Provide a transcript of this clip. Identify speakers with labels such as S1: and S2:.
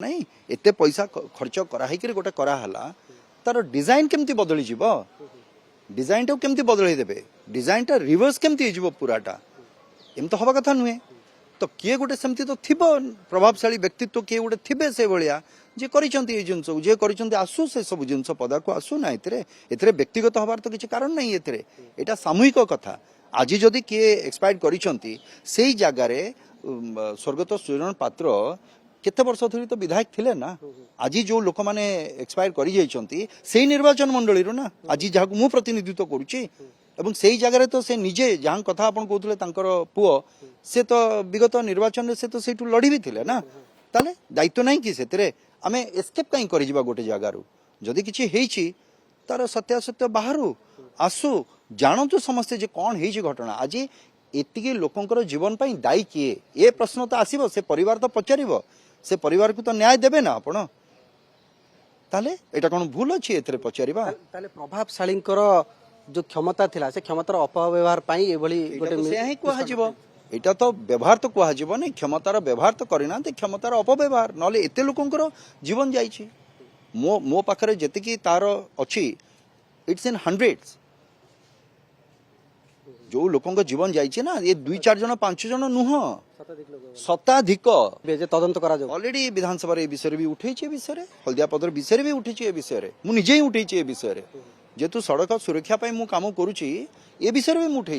S1: नहीं एते पैसा खर्च कराई गोटे कराला तार डिजाइन केमती बदली जीव डिजाइन टा केमती बदल देबे डिजाइन टा रिवर्स केमती हो पूराटा एम तो हवा कथा नुहे तो किए गोटे सेमती तो थिबो प्रभावशाली व्यक्तित्व किए गोटे थिबे से भलिया जे करिसंती ए जिंस जे करिसंती आसु से सब जिंस पदा को आसु ना एतरे व्यक्तिगत हबार तो किछि कारण नहीं एतरे एटा सामूहिक कथा आज जदि किए एक्सपायर्ड करिसंती सेही जगह रे स्वर्गत सुजन पात्र केते वर्ष धरी तो विधायक थिले ना आज जो लोक माने एक्सपायर करि जाइछंती सेही निर्वाचन मंडली रो ना आज जहां मु प्रतिनिधित्व करूची एवं सेही जगह तो से निजे जहां कथा आपण कहउतले तांकर पुओ से तो विगत निर्वाचन से तो सेठू लड़ी भी थिले ना ताले दायित्व नहीं कि सेतरे आमे एस्केप काई करि जिबा गोटे जगह रो जदि किछि हेइछि तार सत्यासत्य बाहरु आसु जानतु समस्ते जे कोन हेइछि घटना आज एतिके लोकंकर जीवन पई दायी किए ए प्रश्न तो आसीबो से परिवार तो पचारिबो से परिवार को तो न्याय देबे ना आपण ताले एटा कोन भूल अछि एतरे पचारिबा
S2: ताले प्रभावशालींकर जो क्षमता थिला से क्षमतार अपव्यवहार पाई एभली गोटे
S1: से ही कुहा जीवो एटा तो व्यवहार तो कुहा जीवो नै क्षमतार व्यवहार तो करिना ते क्षमतार अपव्यवहार नले एते लोकंकर जीवन जाईछि मो पाखरे जेतिकी तार अछि इट्स इन हंड्रेड्स जो लोकंक जीवन जाईछि ना ये 2-4 जन 5 जन नुह शताधिक
S2: तदंत करा जाऊ
S1: ऑलरेडी विधानसभा रे विषय भी उठेछि विषय हल्दिया पदर विषय भी उठेछि ए विषय मु निजे ही उठेछि ए विषय जेतु सड़क सुरक्षा पाई मु काम करूछि ए विषय भी मु उठेछि